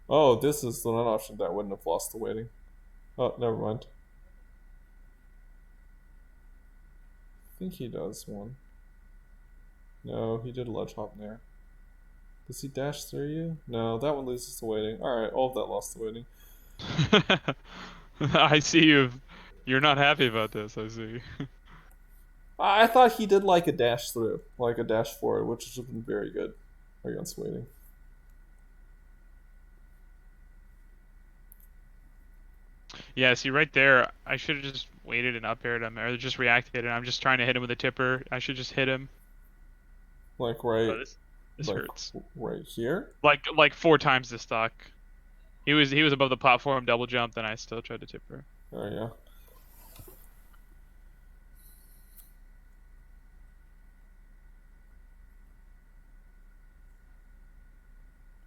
Speaker 1: oh, this is the one option that wouldn't have lost the waiting. Oh, never mind. I think he does one. No, he did ledge hop there. Does he dash through you? No, that one loses the waiting. Alright, all of that lost the waiting.
Speaker 2: I see you're not happy about this, I see.
Speaker 1: I thought he did like a dash through, like a dash forward, which would have been very good against waiting.
Speaker 2: Yeah, see right there, I should have just waited and up aired him, or just reacted, and I'm just trying to hit him with a tipper. I should just hit him.
Speaker 1: Like right,
Speaker 2: Oh, this
Speaker 1: like
Speaker 2: hurts.
Speaker 1: right here.
Speaker 2: Like 4 times the stock. He was above the platform, double jumped, and I still tried to tipper.
Speaker 1: Oh yeah.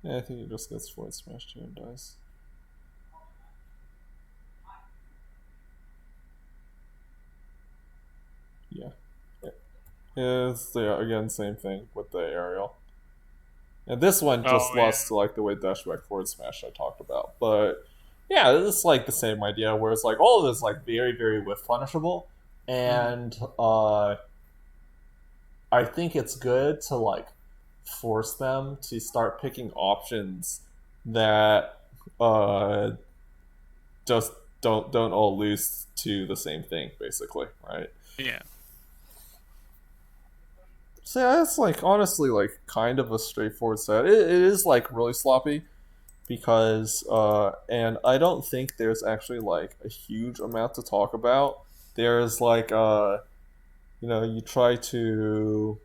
Speaker 1: Yeah, I think he just gets forward smashed here and dies. Yeah. It's again same thing with the aerial. And this one
Speaker 2: Oh
Speaker 1: just
Speaker 2: yeah.
Speaker 1: lost to like the way dashback forward smash I talked about. But yeah, it's like the same idea where it's like all of this like very, very whiff punishable.
Speaker 2: Mhm.
Speaker 1: And I think it's good to like force them to start picking options that uh just don't all lose to the same thing, basically, right?
Speaker 2: Yeah.
Speaker 1: So yeah, it's like honestly like kind of a straightforward set. It is like really sloppy because and I don't think there's actually like a huge amount to talk about. There's like you know, you try to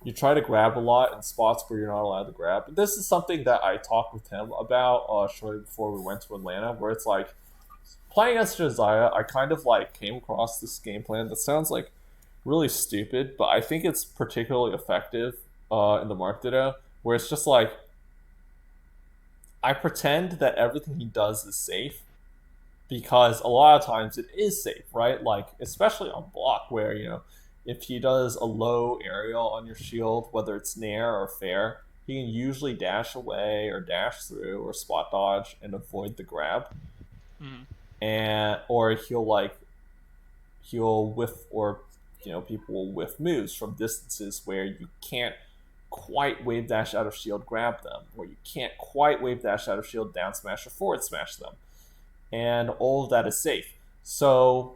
Speaker 1: grab a lot in spots where you're not allowed to grab. But this is something that I talked with him about shortly before we went to Atlanta, where it's like playing as Josiah, I kind of like came across this game plan that sounds like really stupid, but I think it's particularly effective in the Markdown, where it's just like I pretend that everything he does is safe because a lot of times it is safe, right? Like especially on block where if he does a low aerial on your shield, whether it's nair or fair, he can usually dash away or dash through or spot dodge and avoid the grab,
Speaker 2: Mhm.
Speaker 1: and or he'll whiff or people will whiff moves from distances where you can't quite wave dash out of shield grab them, or you can't quite wave dash out of shield down smash or forward smash them, and all of that is safe. So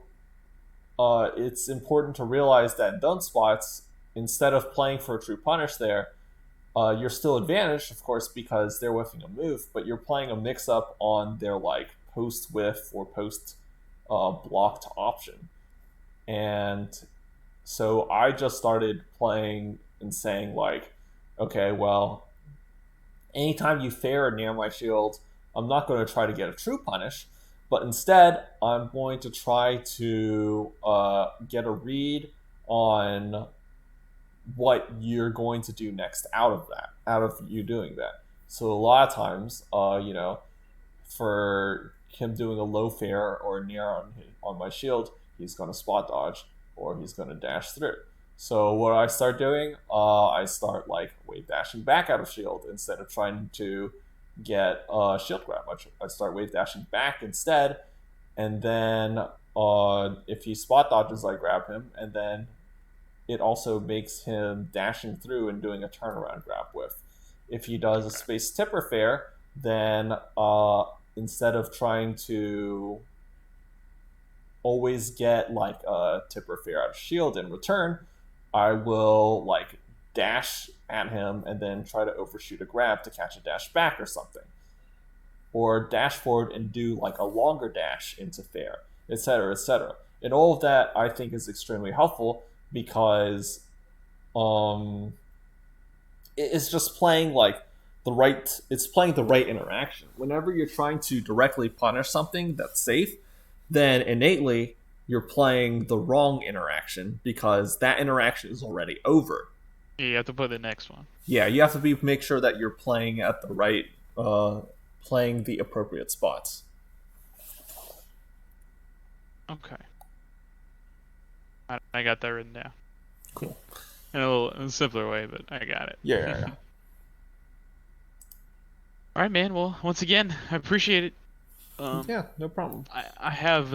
Speaker 1: it's important to realize that in those spots, instead of playing for a true punish there, you're still advantaged, of course, because they're whiffing a move, but you're playing a mix up on their like post whiff or post blocked option. And so I just started playing and saying, like, okay, well, anytime you fair near my shield, I'm not going to try to get a true punish, but instead I'm going to try to get a read on what you're going to do next out of that, out of you doing that. So a lot of times, for him doing a low fair or near on my shield, he's going to spot dodge or he's going to dash through. So what I start doing, I start like wave dashing back out of shield instead of trying to get shield grab. I start wave dashing back instead, and then if he spot dodges, I grab him, and then it also makes him dashing through and doing a turnaround grab with. If he does a space tipper fair, then instead of trying to always get like a tipper fair out of shield in return, I will like dash at him and then try to overshoot a grab to catch a dash back or something. Or dash forward and do like a longer dash into fair, etc., etc. And all of that I think is extremely helpful because it's just playing like it's playing the right interaction. Whenever you're trying to directly punish something that's safe, then innately you're playing the wrong interaction because that interaction is already over.
Speaker 2: Yeah, you have to play the next one.
Speaker 1: Yeah, you have to make sure that you're playing at the right playing the appropriate spots.
Speaker 2: Okay. I got that written down.
Speaker 1: Cool.
Speaker 2: In a simpler way, but I got it.
Speaker 1: Yeah.
Speaker 2: All right, man. Well, once again, I appreciate it.
Speaker 1: Yeah, no problem.
Speaker 2: I have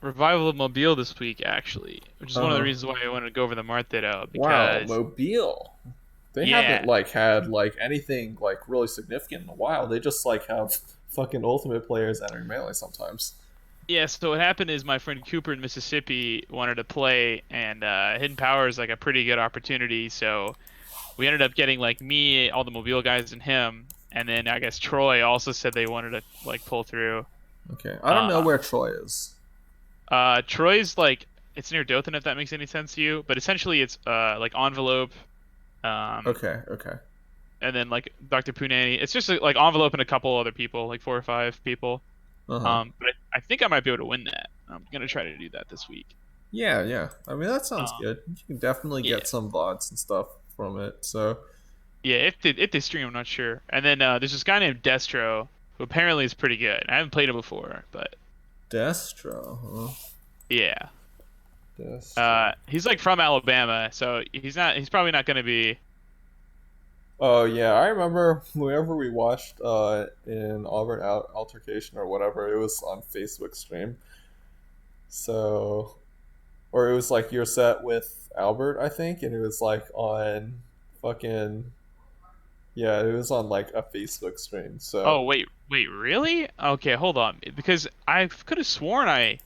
Speaker 2: Revival of Mobile this week, actually, which is one of the reasons why I wanted to go over the Martiro. Because,
Speaker 1: wow, Mobile. They haven't like had like anything like really significant in a while. They just like have fucking ultimate players entering melee sometimes.
Speaker 2: Yeah, so what happened is my friend Cooper in Mississippi wanted to play, and Hidden Power is like a pretty good opportunity. So we ended up getting like me, all the Mobile guys, and him, and then I guess Troy also said they wanted to like pull through.
Speaker 1: Okay, I don't know where Troy is.
Speaker 2: Troy's like it's near Dothan, if that makes any sense to you. But essentially, it's like Envelope.
Speaker 1: Okay.
Speaker 2: And then like Dr. Punani. It's just like Envelope and a couple other people, like 4 or 5 people. But I think I might be able to win that. I'm gonna try to do that this week.
Speaker 1: Yeah. I mean, that sounds good. You can definitely get some VODs and stuff from it. So
Speaker 2: yeah, if they stream, I'm not sure. And then there's this guy named Destro who apparently is pretty good. I haven't played him before, but
Speaker 1: Destro, huh?
Speaker 2: Yeah.
Speaker 1: Destro.
Speaker 2: He's like from Alabama, so he's probably not gonna be.
Speaker 1: Oh yeah, I remember whenever we watched in Auburn Altercation or whatever, it was on Facebook stream. So, or it was like your set with Albert, I think, and it was like on fucking yeah, it was on like a Facebook stream. So.
Speaker 2: Oh wait, really? Okay, hold on, because I could have sworn I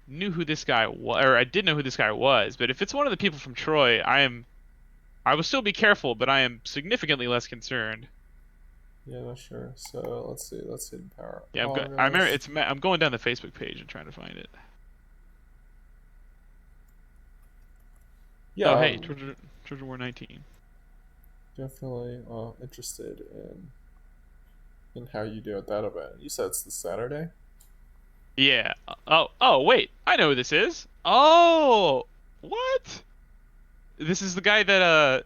Speaker 2: knew who this guy was, or I did know who this guy was. But if it's one of the people from Troy, I will still be careful, but I am significantly less concerned.
Speaker 1: Yeah, not sure. So let's see. Let's Hidden Power.
Speaker 2: Yeah, I remember I'm going down the Facebook page and trying to find it.
Speaker 1: Yeah.
Speaker 2: Oh, hey, Trojan War 19.
Speaker 1: Definitely interested in how you do at that event. You said it's this Saturday.
Speaker 2: Yeah. Oh, wait. I know who this is. Oh, what? This is the guy that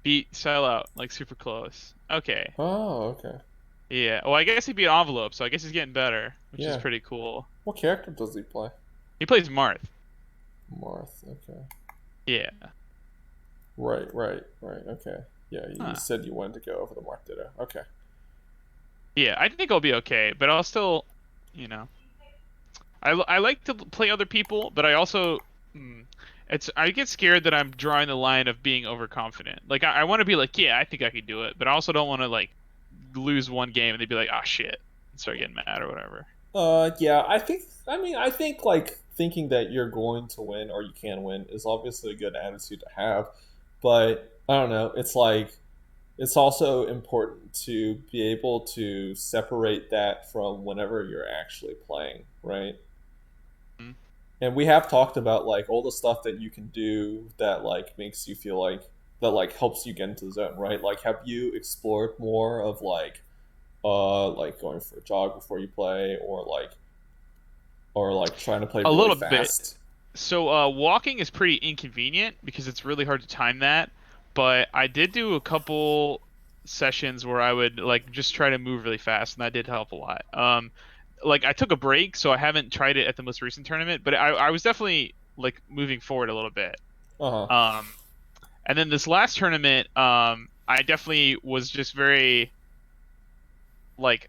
Speaker 2: beat Sellout like super close. Okay.
Speaker 1: Oh, okay.
Speaker 2: Yeah. Well, I guess he beat Envelope, so I guess he's getting better, which is
Speaker 1: Yeah.
Speaker 2: pretty cool.
Speaker 1: What character does he play?
Speaker 2: He plays Marth.
Speaker 1: Marth. Okay.
Speaker 2: Yeah.
Speaker 1: Right. Okay. Yeah, you said you wanted to go over the Marth Ditto. Okay.
Speaker 2: Yeah, I think I'll be okay, but I'll still, I like to play other people, but I also, I get scared that I'm drawing the line of being overconfident. Like I want to be like, yeah, I think I can do it, but I also don't want to like lose one game and they'd be like, oh shit, and start getting mad or whatever.
Speaker 1: Yeah, I think like thinking that you're going to win or you can win is obviously a good attitude to have, but I don't know. It's like it's also important to be able to separate that from whenever you're actually playing, right?
Speaker 2: Mm.
Speaker 1: And we have talked about like all the stuff that you can do that like makes you feel like that like helps you get into the zone, right? Like have you explored more of like going for a jog before you play or like trying to play
Speaker 2: A
Speaker 1: really
Speaker 2: little bit.
Speaker 1: fast?
Speaker 2: So walking is pretty inconvenient because it's really hard to time that. But I did do a couple sessions where I would like just try to move really fast, and that did help a lot. Like I took a break, so I haven't tried it at the most recent tournament, but I was definitely like moving forward a little bit.
Speaker 1: Uh-huh.
Speaker 2: Um, and then this last tournament, I definitely was just very like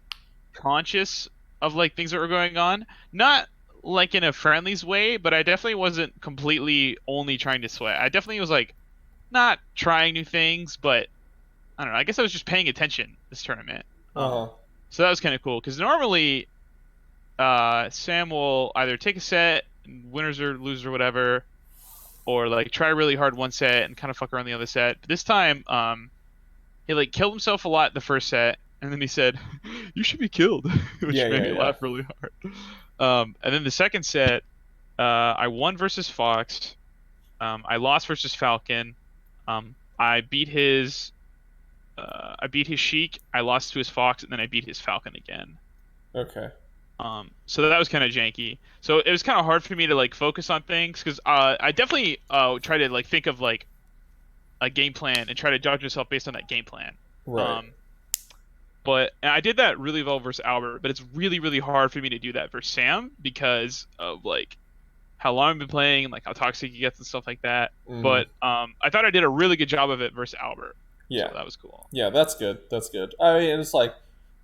Speaker 2: conscious of like things that were going on. Not like in a friendlies way, but I definitely wasn't completely only trying to sweat. I definitely was like not trying new things, but I don't know. I guess I was just paying attention this tournament.
Speaker 1: Uh-huh.
Speaker 2: So that was kind of cool because normally Sam will either take a set, winners or losers or whatever, or like try really hard one set and kind of fuck around the other set. But this time, he like killed himself a lot the first set, and then he said, "You should be killed,"
Speaker 1: Yeah,
Speaker 2: which made
Speaker 1: yeah,
Speaker 2: me
Speaker 1: yeah.
Speaker 2: laugh really hard. And then the second set, I won versus Fox. I lost versus Falcon. I beat his Sheik. I lost to his Fox, and then I beat his Falcon again.
Speaker 1: Okay.
Speaker 2: So that was kind of janky. So it was kind of hard for me to like focus on things because I definitely try to like think of like a game plan and try to judge myself based on that game plan.
Speaker 1: Right.
Speaker 2: Um, but and I did that really well versus Albert, but it's really, really hard for me to do that versus Sam because of like how long I've been playing and like how toxic he gets and stuff like that.
Speaker 1: Mm-hmm.
Speaker 2: But I thought I did a really good job of it versus Albert, so
Speaker 1: Yeah.
Speaker 2: that was cool.
Speaker 1: Yeah, that's good. That's good. I mean, it's like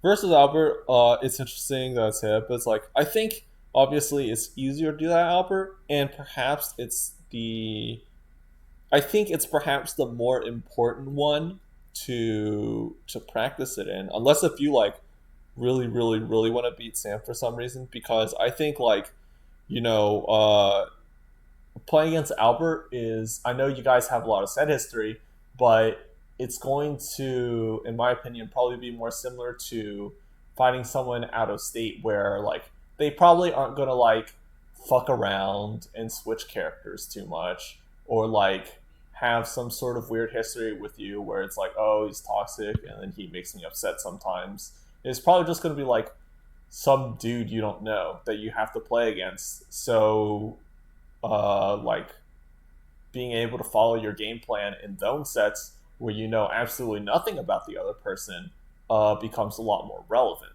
Speaker 1: versus Albert. It's interesting that it's him, but it's like I think obviously it's easier to do that Albert, and perhaps it's the. I think it's perhaps the more important one to practice it in, unless if you like really, really, really want to beat Sam for some reason, because I think like you know playing against Albert is I know you guys have a lot of set history, but it's going to, in my opinion, probably be more similar to finding someone out of state where like they probably aren't gonna like fuck around and switch characters too much or like have some sort of weird history with you where it's like, oh, he's toxic and then he makes me upset sometimes. It's probably just gonna be like some dude you don't know that you have to play against. So like being able to follow your game plan in zone sets where you know absolutely nothing about the other person becomes a lot more relevant.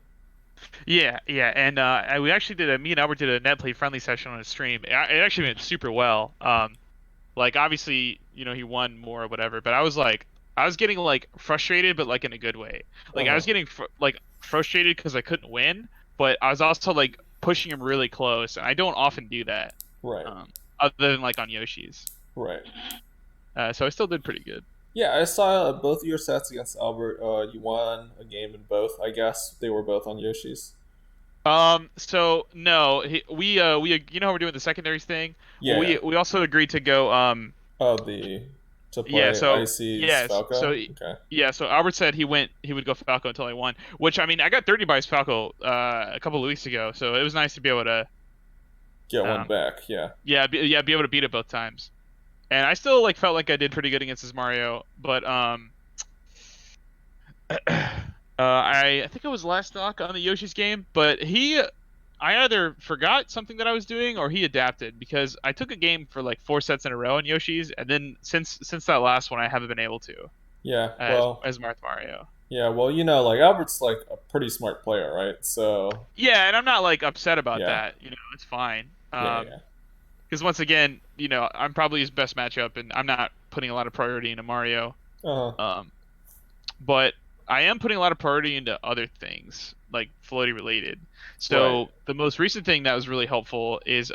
Speaker 2: Yeah, yeah, and we actually did me and Albert did a net play friendly session on a stream. It actually went super well. Like obviously, he won more or whatever, but I was getting like frustrated, but like in a good way.
Speaker 1: Uh
Speaker 2: Like I
Speaker 1: huh.
Speaker 2: was getting like frustrated because I couldn't win, but I was also like pushing him really close, and I don't often do that,
Speaker 1: Right.
Speaker 2: um, other than like on Yoshi's.
Speaker 1: Right.
Speaker 2: So I still did pretty good.
Speaker 1: Yeah, I saw both of your sets against Albert. You won a game in both. I guess they were both on Yoshi's.
Speaker 2: So no, we how we're doing the secondaries thing.
Speaker 1: Yeah, yeah.
Speaker 2: We also agreed to go.
Speaker 1: Oh, the to
Speaker 2: Yeah,
Speaker 1: play
Speaker 2: so
Speaker 1: Icy's
Speaker 2: yes,
Speaker 1: Falco. Okay,
Speaker 2: yeah, so Albert said he would go Falco until I won, which I mean I got 30 by his Falco a couple of weeks ago, so it was nice to be able to
Speaker 1: get one
Speaker 2: um
Speaker 1: back. Yeah.
Speaker 2: be able to beat it both times. And I still like felt like I did pretty good against his Mario, but I think it was last knock on the Yoshi's game, but I either forgot something that I was doing or he adapted because I took a game for like 4 sets in a row on Yoshi's, and then since that last one I haven't been able to
Speaker 1: Yeah.
Speaker 2: as
Speaker 1: Well.
Speaker 2: Marth Mario.
Speaker 1: Yeah. Well, like Albert's like a pretty smart player, right? So.
Speaker 2: Yeah, and I'm not like upset about
Speaker 1: Yeah.
Speaker 2: that. It's fine.
Speaker 1: Yeah. Yeah.
Speaker 2: Because once again, I'm probably his best matchup, and I'm not putting a lot of priority into Mario.
Speaker 1: Uh huh.
Speaker 2: Um, but I am putting a lot of priority into other things like floaty related.
Speaker 1: Right.
Speaker 2: So the most recent thing that was really helpful is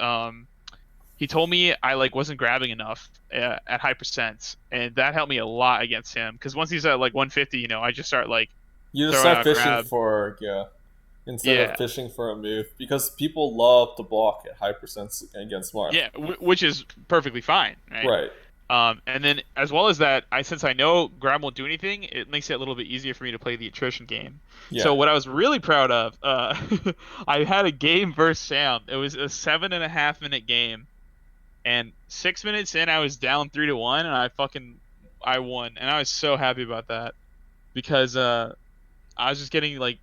Speaker 2: he told me I like wasn't grabbing enough at high percents, and that helped me a lot against him. Because once he's at like 150, I just start like
Speaker 1: You just
Speaker 2: throwing
Speaker 1: start
Speaker 2: out
Speaker 1: fishing
Speaker 2: grab.
Speaker 1: for instead of
Speaker 2: Yeah,
Speaker 1: fishing for a move because people love to block at high percents against Marth.
Speaker 2: yeah, which is perfectly fine, right?
Speaker 1: Right.
Speaker 2: And then as well as that, since I know grab won't do anything, it makes it a little bit easier for me to play the attrition game.
Speaker 1: Yeah.
Speaker 2: So what I was really proud of, I had a game versus Sam. It was a 7.5 minute game, and 6 minutes in, I was down 3-1, and I won, and I was so happy about that because I was just getting like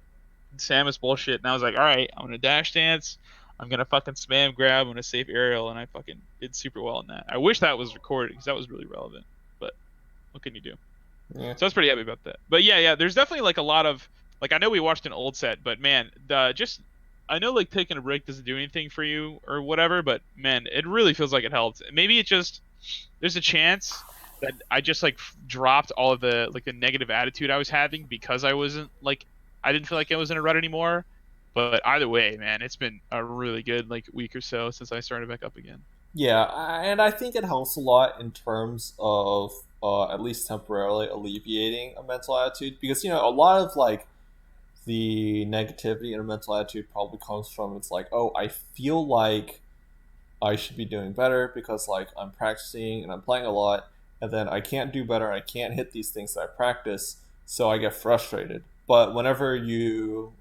Speaker 2: Samus bullshit, and I was like, all right, I'm gonna dash dance. I'm gonna fucking spam grab. I'm gonna save aerial, and I fucking did super well in that. I wish that was recorded because that was really relevant. But what can you do?
Speaker 1: Yeah.
Speaker 2: So I was pretty happy about that. But yeah, yeah, there's definitely like a lot of like I know we watched an old set, but man, the just I know like taking a break doesn't do anything for you or whatever, but man, it really feels like it helped. Maybe it just there's a chance that I just like dropped all of the like the negative attitude I was having because I wasn't like I didn't feel like I was in a rut anymore. But either way, man, it's been a really good like week or so since I started back up again.
Speaker 1: Yeah, and I think it helps a lot in terms of at least temporarily alleviating a mental attitude because a lot of like the negativity in a mental attitude probably comes from it's like, oh, I feel like I should be doing better because like I'm practicing and I'm playing a lot, and then I can't do better. I can't hit these things that I practice, so I get frustrated. But whenever you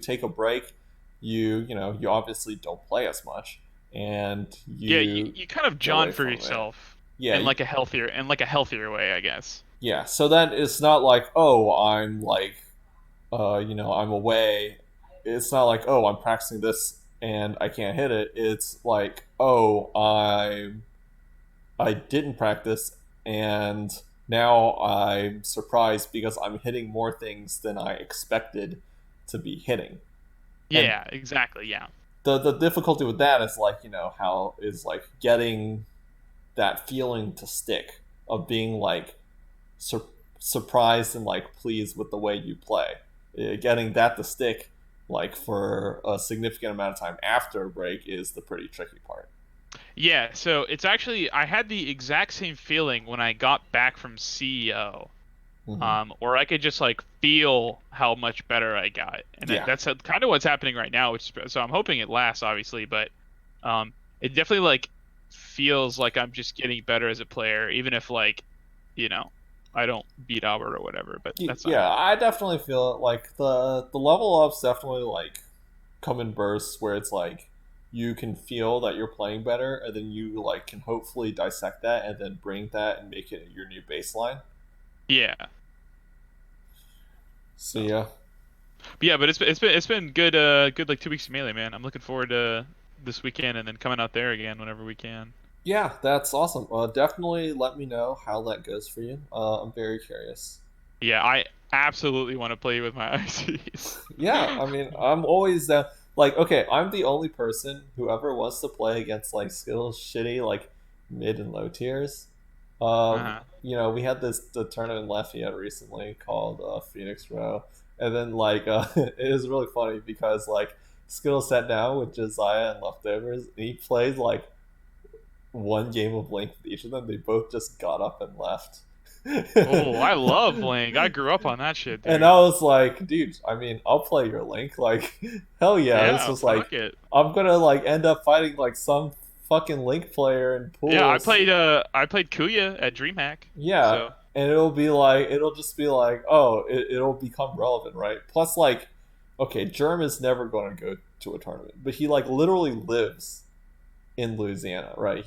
Speaker 1: take a break, you obviously don't play as much, and
Speaker 2: Yeah,
Speaker 1: you
Speaker 2: you kind of
Speaker 1: get away
Speaker 2: John for
Speaker 1: from it.
Speaker 2: yourself
Speaker 1: Yeah,
Speaker 2: in like a healthier way, I guess.
Speaker 1: yeah. So then it's not like, oh, I'm like I'm away. It's not like, oh, I'm practicing this and I can't hit it. It's like, oh, I didn't practice and now I'm surprised because I'm hitting more things than I expected to be hitting. And
Speaker 2: Yeah, exactly. Yeah.
Speaker 1: the difficulty with that is like, how is like getting that feeling to stick of being like sur- surprised and like pleased with the way you play. Getting that to stick like for a significant amount of time after a break is the pretty tricky part.
Speaker 2: Yeah, so it's actually I had the exact same feeling when I got back from CEO.
Speaker 1: Hmm.
Speaker 2: Or I could just like feel how much better I got, and
Speaker 1: Yeah,
Speaker 2: that's kind of what's happening right now. So I'm hoping it lasts, obviously, but it definitely like feels like I'm just getting better as a player, even if like, you know, I don't beat Albert or whatever. But that's not
Speaker 1: yeah.
Speaker 2: happening.
Speaker 1: I definitely feel it. Like the level ups definitely like come in bursts where it's like you can feel that you're playing better, and then you like can hopefully dissect that and then bring that and make it your new baseline.
Speaker 2: Yeah.
Speaker 1: So
Speaker 2: No.
Speaker 1: yeah,
Speaker 2: But yeah, but it's been good good like 2 weeks of melee, man. I'm looking forward to this weekend and then coming out there again whenever we can.
Speaker 1: yeah, that's awesome. Definitely let me know how that goes for you. I'm very curious.
Speaker 2: Yeah, I absolutely want to play with my ICs.
Speaker 1: Yeah, I mean, I'm always like, okay, I'm the only person who ever wants to play against like skills shitty like mid and low tiers.
Speaker 2: Uh-huh.
Speaker 1: We had the tournament in Lafayette recently called Phoenix Row, and then like it is really funny because like Skill sat down with Josiah and leftovers, and he played like one game of Link with each of them. They both just got up and left.
Speaker 2: Oh, I love Link. I grew up on that shit,
Speaker 1: And I
Speaker 2: dude.
Speaker 1: was like, dude, I mean, I'll play your Link. Like, hell yeah. It's
Speaker 2: Yeah,
Speaker 1: just like,
Speaker 2: fuck it.
Speaker 1: I'm gonna like end up fighting like some fucking Link player in
Speaker 2: Yeah,
Speaker 1: pools.
Speaker 2: I played Kuya at DreamHack.
Speaker 1: Yeah.
Speaker 2: So,
Speaker 1: And it'll just be like, oh, it'll become relevant, right? Plus, like, okay, Germ is never going to go to a tournament, but he like literally lives in Louisiana, right?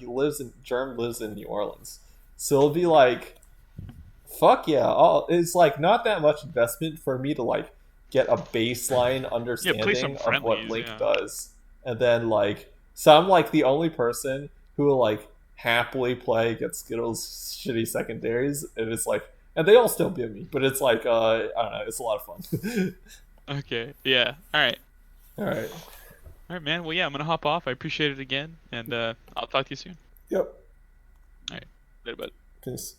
Speaker 1: Germ lives in New Orleans. So it'll be like, fuck yeah, it's like not that much investment for me to like get a baseline
Speaker 2: yeah, play some
Speaker 1: understanding of what
Speaker 2: friendlies,
Speaker 1: Link
Speaker 2: yeah.
Speaker 1: does, and then like so I'm like the only person who will like happily play against Skittles shitty secondaries, and it's like, and they all still beat me, but it's like I don't know, it's a lot of fun.
Speaker 2: Okay. Yeah. All right.
Speaker 1: All right.
Speaker 2: All right, man. Well, yeah, I'm gonna hop off. I appreciate it again, and I'll talk to you soon.
Speaker 1: Yep.
Speaker 2: All right. Later, bud.
Speaker 1: Peace.